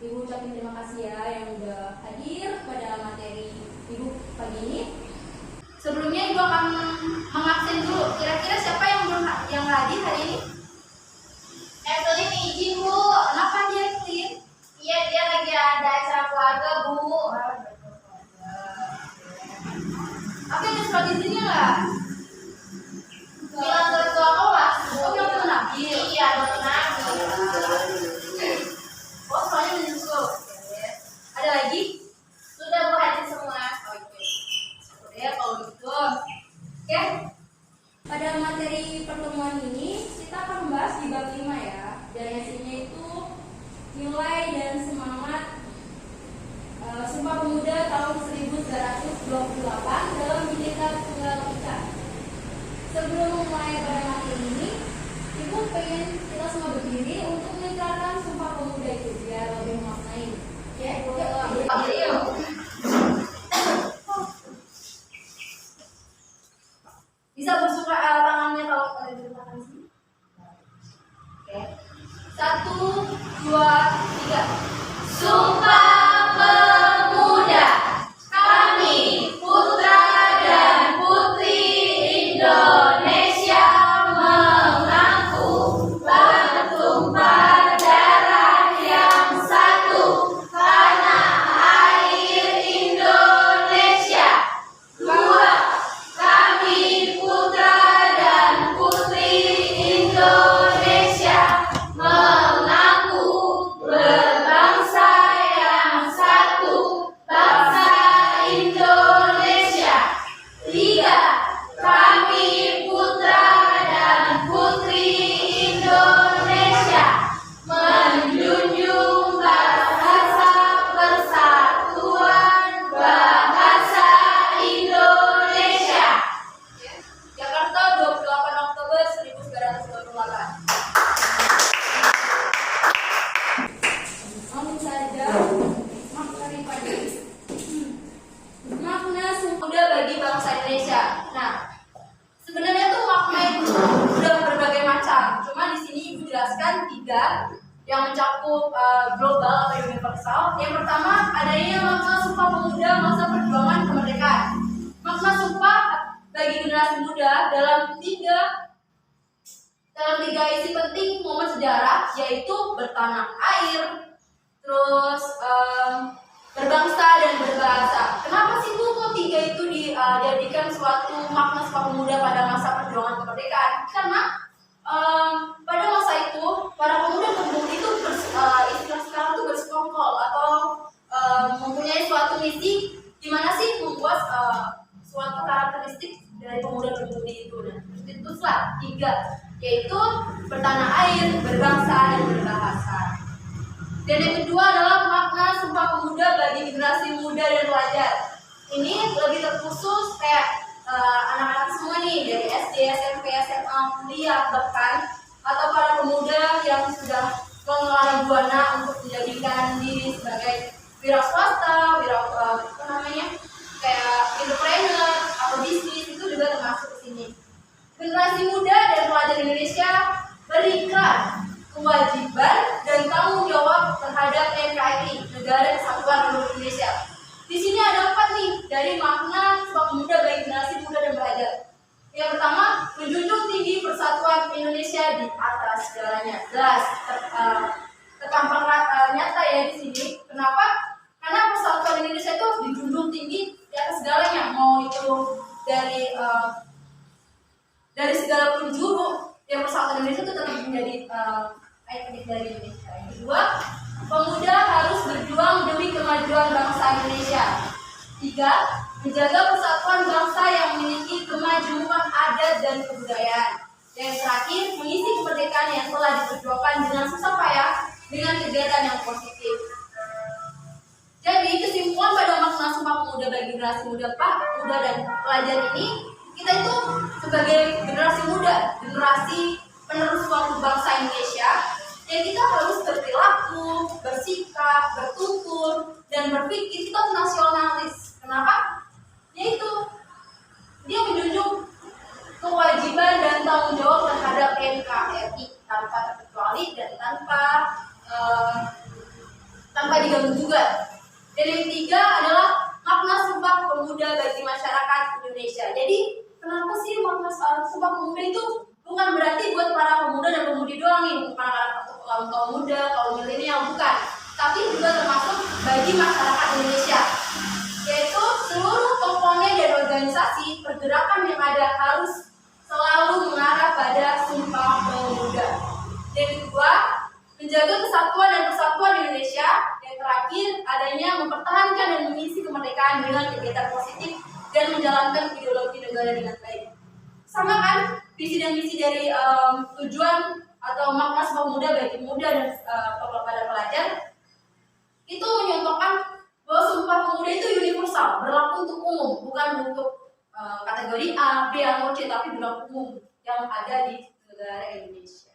Ibu ucapin terima kasih ya yang udah hadir pada materi Ibu pagi ini. Sebelumnya Ibu akan mengabsen dulu. Kira-kira siapa yang hadir hari ini? Evelyn izin Bu. Kenapa dia Evelyn? Iya, dia lagi ada acara keluarga Bu. Apa ada surat izinnya nggak? Bilang ke ketua kelas. Oh, bilang ke Nabil. Iya, ke Nabil. Oh, soalnya menyusul. Ada lagi? Sudah Bu, hadir semua. Oke. Oke, kalau gitu. Oke. Pada materi pertemuan ini kita akan membahas di bab 5 ya. Dan isinya itu nilai dan semangat Sumpah Pemuda tahun 1928 dalam Bhinneka Tunggal Ika. Sebelum mulai pada materi ini, Ibu pengen kita semua berdiri untuk mengucapkan Sumpah Pemuda itu biar lebih memaknai. Ya, yuk. Bisa bersuka tangannya kalau ada di belakang sini. Oke. 1, 2, 3. Sumpah Pemuda. Kami, putra dan putri Indonesia, mengaku bertumpah darah yang satu, tanah air Indonesia. 2. Kami, putra dan putri Indonesia, mengaku berbangsa yang satu, bangsa Indonesia. 3. Kami, putra dan putri Indonesia, menjunjung bahasa persatuan, bahasa Indonesia. Jakarta 28 Oktober 1928. Langsung saja materi pagi. Makna Sumpah Pemuda bagi bangsa Indonesia. Nah, sebenarnya tuh makna itu udah berbagai macam. Cuma di sini Ibu jelaskan 3 yang mencakup global atau universal. Yang pertama adanya makna Sumpah Pemuda masa perjuangan kemerdekaan. Makna sumpah bagi generasi muda dalam tiga isi penting momen sejarah, yaitu bertanah air, terus berbangsa dan berbahasa. Kenapa sih Bu kok 3 itu dijadikan suatu makna Sumpah Pemuda pada masa perjuangan kemerdekaan? Karena pada masa itu para pemuda-pemudi itu istilah sekarang itu bersekongkol atau mempunyai suatu misi di mana sih membuat suatu karakteristik dari pemuda-pemudi itu. Nah, itulah 3, yaitu bertanah air, berbangsa dan berbahasa. Dan yang kedua adalah makna Sumpah Pemuda bagi generasi muda dan pelajar. Ini lebih terkhusus kayak anak-anak semua nih dari SD, SMP, SMA, kuliah bahkan, atau para pemuda yang sudah mengelola buana untuk menjadikan diri sebagai wira swasta, kayak entrepreneur atau bisnis, itu juga termasuk ke sini. Generasi muda dan pelajar Indonesia berikan kewajiban dan tanggung jawab terhadap NKRI, Negara Kesatuan Republik Indonesia. Di sini ada 4 nih dari makna Sumpah Pemuda bagi generasi muda dan pelajar. Yang pertama, menjunjung tinggi persatuan Indonesia di atas segalanya. Jelas, tertampang nyata ya di sini. Kenapa? Karena persatuan Indonesia itu harus dijunjung tinggi di atas segalanya. Mau itu dari segala penjuru, yang persatuan Indonesia itu tetap menjadi ikonik dari Indonesia. Yang kedua, pemuda harus berjuang demi kemajuan bangsa Indonesia. 3. Menjaga persatuan bangsa yang memiliki kemajuan adat dan kebudayaan. Yang terakhir, mengisi kemerdekaan yang telah diperjuangkan dengan susah payah dengan kegiatan yang positif. Jadi kesimpulan pada makna Sumpah Pemuda bagi generasi muda dan pelajar ini, kita itu sebagai generasi muda, generasi penerus suatu bangsa Indonesia, yang kita harus berperilaku, bersikap, bertutur, dan berpikir kita nasionalis. Kenapa? Yaitu dia menjunjung kewajiban dan tanggung jawab terhadap NKRI tanpa terkecuali dan tanpa tanpa diganggu juga. Dan yang ketiga adalah makna Sumpah Pemuda bagi masyarakat Indonesia. Jadi kenapa sih makna Sumpah Pemuda itu bukan berarti buat para pemuda dan pemudi doang nih, bukan untuk kaum muda, kaum milenial, bukan, tapi juga termasuk bagi masyarakat Indonesia, yaitu seluruh komponen dan organisasi pergerakan yang ada harus selalu mengarah pada Sumpah Pemuda. Dan kedua, menjaga kesatuan dan persatuan Indonesia. Yang terakhir, adanya mempertahankan dan mengisi kemerdekaan dengan kegiatan positif dan menjalankan ideologi negara dengan baik. Sama kan visi dan misi dari tujuan atau makna Sumpah Pemuda bagi muda dan pada pelajar itu menyontohkan bahwa Sumpah Pemuda itu universal, berlaku untuk umum, bukan untuk kategori A, B, atau C, tapi berlaku umum yang ada di negara Indonesia.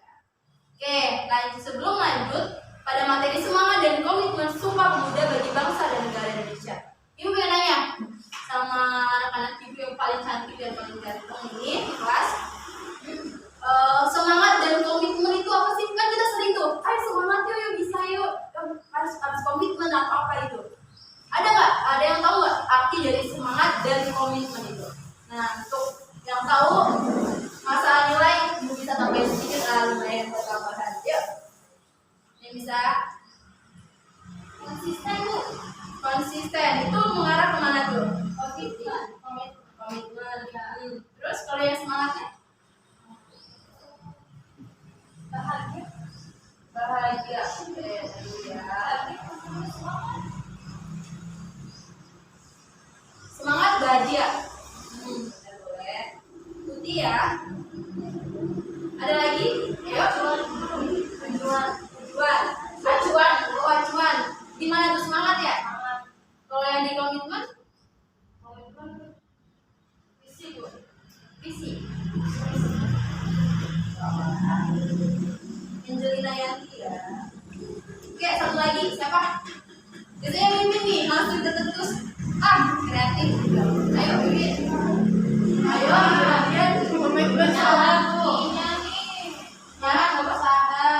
Oke, sebelum lanjut pada materi semangat dan komitmen Sumpah Pemuda bagi bangsa dan negara Indonesia, Ibu pengen nanya sama anak-anak Ibu yang paling cantik dan paling ganteng ini di kelas, semangat dan komitmen itu apa sih? Kan kita sering tuh, ayo semangat yuk, bisa yuk, harus komitmen apa itu? Ada nggak? Ada yang tahu nggak arti dari semangat dan komitmen itu? Nah, untuk yang tahu masalah nilai Ibu bisa tambahin sedikit, lumayan buat tambahan. Yuk, yang bisa konsisten Bu. Konsisten itu mengarah kemana tuh? Komitmen. Terus kalau yang semangatnya? Bahagia. Semangat bahagia. Boleh. Putih ya. Ada lagi? Ayo. Acuan. Gimana tuh semangat ya? Kalau yang di komitmen? Visi Bu. Visi. Angelina Yanti ya. Oke, satu lagi siapa? Biasanya Mimin nih, langsung terus kreatif. Ayo Mimin. Ayo, kalian komitmen salah Bu. Sekarang nggak berusaha,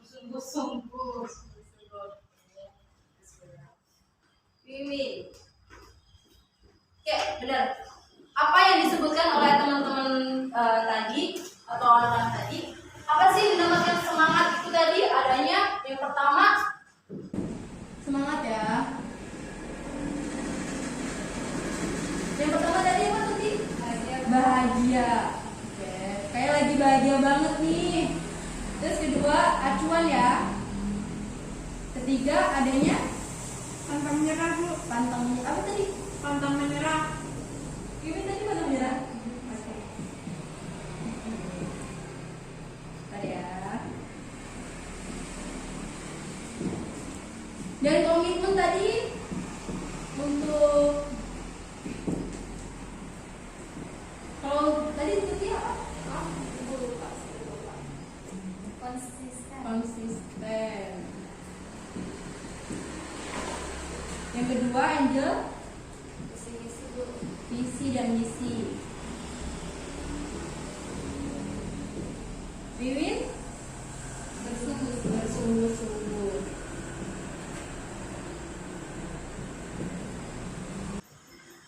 sungguh-sungguh. Mimin. Oke, benar. Apa yang disebutkan oleh teman-teman tadi atau anak-anak tadi? Apa sih dinamakan semangat itu tadi? Adanya yang pertama semangat ya. Yang pertama tadi apa tadi? Bahagia. Oke, kayak lagi bahagia banget nih. Terus kedua acuan ya. Ketiga adanya Pantang menyerah Bu. pantang apa tadi? Pantang menyerah. Ini tadi pantang menyerah. Ya. Dan komitmen tadi untuk kalau tadi seperti apa? Lupa. Konsisten. Yang kedua Angel, visi dan misi. Wiwin bersungguh-sungguh.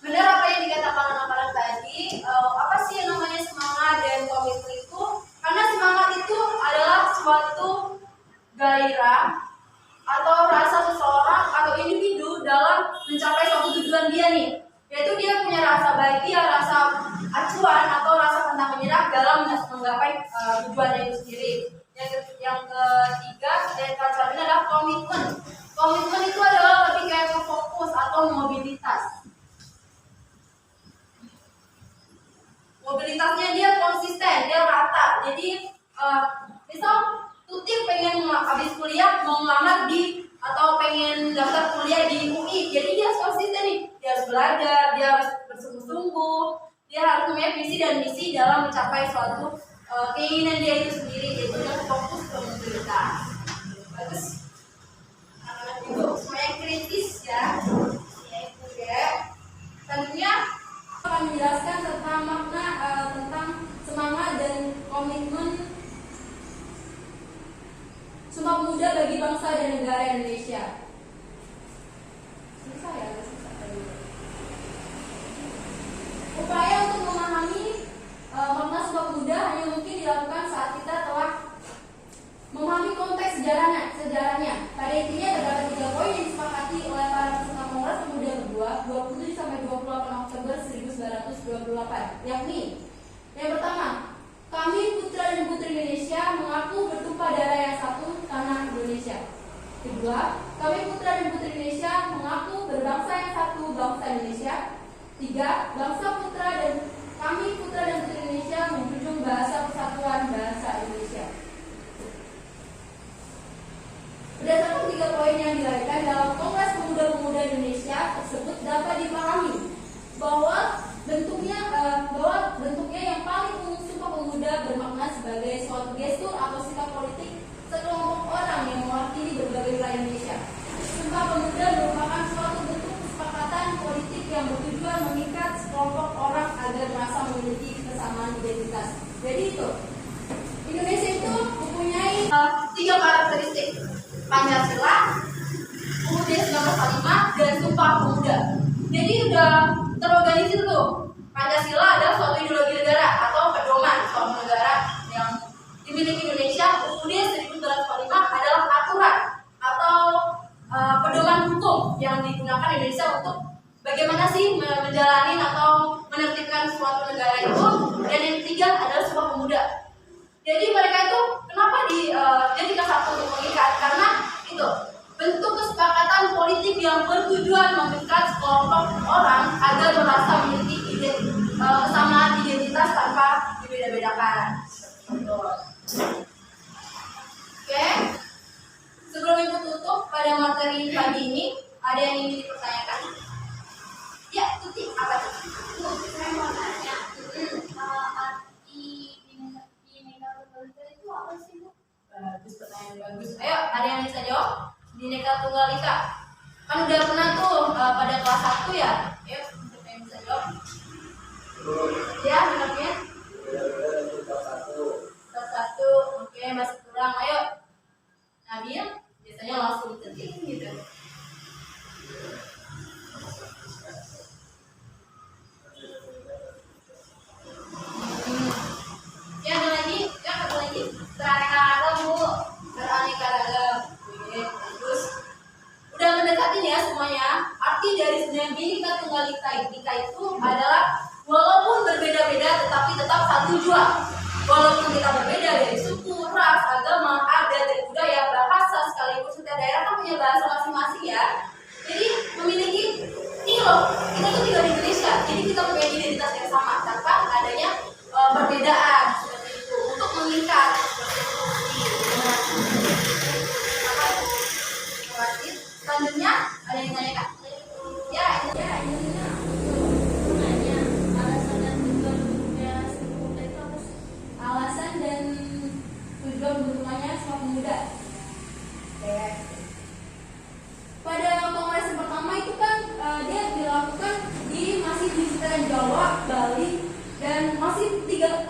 Benar apa yang dikatakan anak-anak tadi. Apa sih yang namanya semangat dan komitmen itu? Karena semangat itu adalah suatu gairah atau rasa seseorang atau individu dalam mencapai suatu tujuan dia nih, yaitu dia punya rasa bahagia, rasa acuan atau rasa pantang menyerah dalam menggapai tujuannya itu sendiri. Yang ketiga dari kata ini adalah komitmen. Komitmen itu adalah lebih kayak fokus atau mobilitas. Mobilitasnya dia konsisten, dia rata. Jadi misal Tuti pengen habis kuliah mau ngelamar di atau pengen daftar kuliah di UI, jadi dia harus konsisten nih. Dia harus belajar, dia harus bersungguh-sungguh, dia harus punya visi dan misi dalam mencapai suatu keinginan dia itu sendiri, yaitu dengan fokus ke mobilitas. Bagus. Anak-anak itu semuanya kritis ya. Yaitu ya. Selanjutnya akan menjelaskan tentang makna tentang semangat dan komitmen Sumpah Pemuda bagi bangsa dan negara sejarahnya. Pada intinya terdapat 3 poin yang disepakati oleh para peserta Kongres Pemuda kedua 27 sampai 28 Oktober 1928, yakni yang pertama, kami putra dan putri Indonesia mengaku bertumpah darah yang satu, tanah Indonesia. Kedua, kami putra dan putri Indonesia mengaku berbangsa yang satu, bangsa Indonesia. Tiga, bangsa putra dan kami putra dan putri Indonesia menjunjung bahasa persatuan bahasa Indonesia. Berdasarkan 3 poin yang dilahirkan dalam Kongres Pemuda-Pemuda Indonesia tersebut dapat dipahami bahwa bentuknya yang paling umum Sumpah Pemuda bermakna sebagai suatu gestur atau sikap politik sekelompok orang yang mewakili berbagai wilayah Indonesia. Sumpah Pemuda merupakan suatu bentuk kesepakatan politik yang bertujuan mengikat sekelompok orang agar merasa memiliki kesamaan identitas. Jadi itu, Indonesia itu mempunyai 3 karakteristik: Pancasila, UUD 1945, dan Sumpah Pemuda. Jadi udah terorganisir tuh. Pancasila adalah suatu ideologi negara atau pedoman suatu negara yang dimiliki Indonesia. UUD 1945 adalah aturan atau pedoman hukum yang digunakan Indonesia untuk bagaimana sih menjalani atau menertibkan suatu negara itu. Dan yang ketiga adalah Sumpah Pemuda. Jadi mereka itu kenapa dijadikan satu untuk mengikat? Karena itu bentuk kesepakatan politik yang bertujuan mengikat sekelompok orang agar merasa memiliki kesamaan identitas tanpa dibeda-bedakan. Oke. Sebelum ibu tutup pada materi pagi ini, ada yang ingin dipertanyakan? Ya, Tuti, apa tuh? Saya mau tanya, arti Bhinneka Tunggal Ika itu apa sih, Bu? Bagus, pertanyaan bagus. Ayo, ada yang bisa jawab? Bhinneka Tunggal Ika. Kan udah pernah tuh pada kelas 1 ya? Ayo, siapa yang bisa jawab? Ya, benarnya? Kelas 1. Oke, masih kurang. Ayo. Nabil, biasanya langsung ketik gitu. Ya, ada lagi, ya satu lagi. Beraneka ragam, Bu. Beraneka ragam. Oke, bagus. Udah mendekati ya semuanya. Arti dari sebenarnya Bhinneka Tunggal Ika itu adalah walaupun berbeda-beda tetapi tetap satu jua. Walaupun kita berbeda dari suku, ras, agama, adat, dan budaya, bahasa, sekaligus setiap daerah kan punya bahasa masing-masing ya. Jadi memiliki ini loh, kita tuh tinggal di Indonesia, jadi kita punya identitas yang sama tanpa adanya perbedaan seperti itu untuk mengikat. Selanjutnya ada yang tanyakan? Ya, ini. Alasan dan tujuan bentukannya Sumpah Pemuda. Oke. Pada kongres yang pertama itu kan dia dilakukan masih di sekitaran Jawa, Bali, dan masih tiga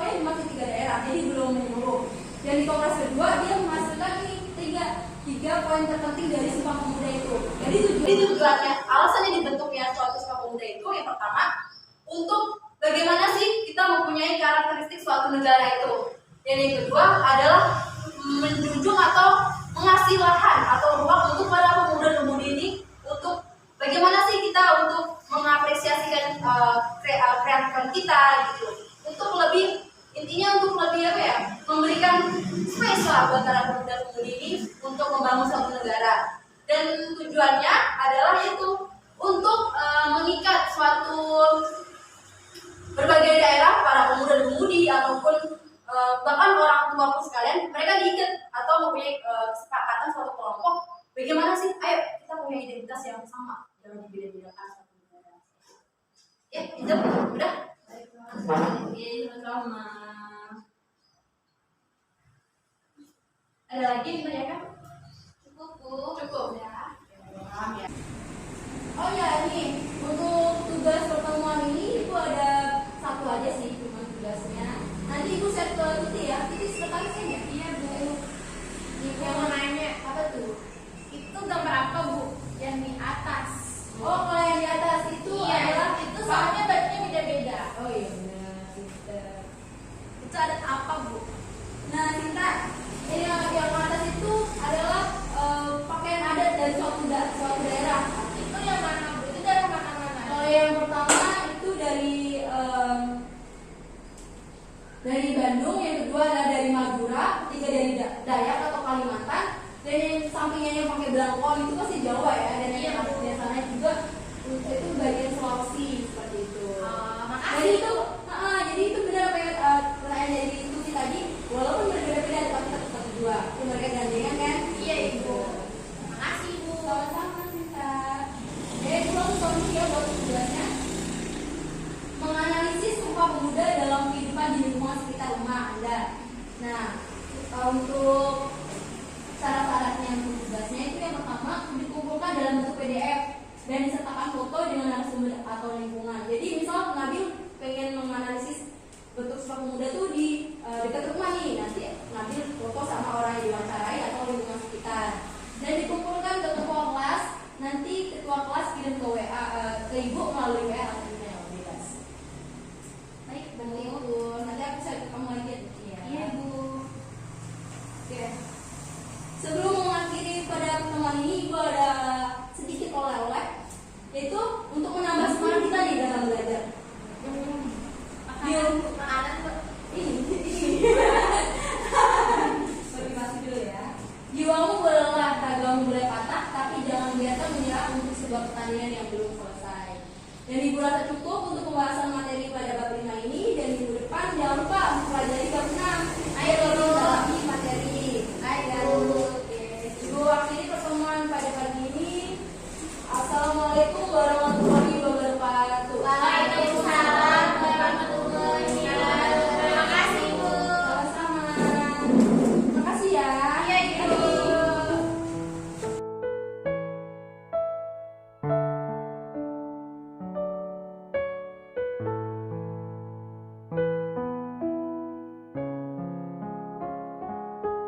daerah, jadi belum menyeluruh. Dan di kongres kedua dia menghasilkan tiga poin terpenting dari Sumpah Pemuda itu. Jadi tujuannya, alasannya dibentuknya suatu Sumpah Pemuda itu yang pertama untuk bagaimana sih kita mempunyai karakteristik suatu negara itu. Dan yang kedua adalah menjunjung atau mengasih lahan atau ruang untuk para pemuda-pemudi ini untuk bagaimana sih kita untuk mengapresiasikan kreatifan kita gitu. Untuk lebih memberikan space lah buat para pemuda-pemudi ini untuk membangun suatu negara. Dan tujuannya adalah yaitu untuk mengikat suatu berbagai daerah, para pemuda dan pemudi ataupun bahkan orang tua pun sekalian, mereka diikat atau mempunyai kesepakatan suatu kelompok. Bagaimana sih? Ayo kita punya identitas yang sama, jangan dibeda-bedakan suatu negara. Ya, itu udah. Oke, sama. Ada lagi yang ditanyakan? Cukup, Bu. Cukup ya. Ya. Oh ya, ini untuk tugas pertemuan ini itu ada satu aja sih cuma tugasnya. Nanti Ibu share ke Tuti ya. Tuti sekretarisnya ya? Iya, Bu. Yang mau nanya apa tuh? Itu gambar apa, Bu? Yang di atas. Oh, kalau yang di atas itu Iya, adalah itu soalnya batunya beda-beda. Oh iya benar, Sinta. Itu ada apa, Bu? Nah, Sinta, yang atas itu adalah yang pakai belangkon itu pasti Jawa ya, dan Iya, yang Bu. biasanya juga itu bagian Sulawesi seperti itu. Makasih. Jadi itu benar apa yang pertanyaan dari itu tadi, walaupun berbeda-beda tapi tetap dua, itu mereka gandengan kan? Iya, Ibu. Makasih, Ibu. Sama-sama kita. Itu langsung solusi ya buat tugasnya. Menganalisis Sumpah Pemuda dalam kehidupan di lingkungan sekitar rumah Anda. Nah, untuk syarat-syaratnya untuk tugasnya itu yang pertama dikumpulkan dalam bentuk PDF dan disertakan foto dengan narasumber atau lingkungan. Jadi misal Nabil pengen menganalisis bentuk Sumpah Pemuda tuh di dekat rumah nih, nanti Nabil foto sama orang yang diwawancarai atau lingkungan sekitar dan dikumpulkan ke ketua kelas. Nanti ketua kelas kirim ke WA ke ibu melalui WA atau email bebas. Baik, begitu. Nanti aku share ke kamu lagi ya. Iya, Bu. Oke. Sebelum mengakhiri pada pertemuan ini, Ibu ada sedikit oleh-oleh, yaitu untuk menambah semangat kita nih dalam belajar. Makanan, Bu. Ini. Motivasi dulu ya. Jiwamu boleh lelah, ragamu boleh patah, tapi jangan biarkan menyerah untuk sebuah pertandingan yang belum selesai. Dan Ibu rasa cukup untuk pembahasan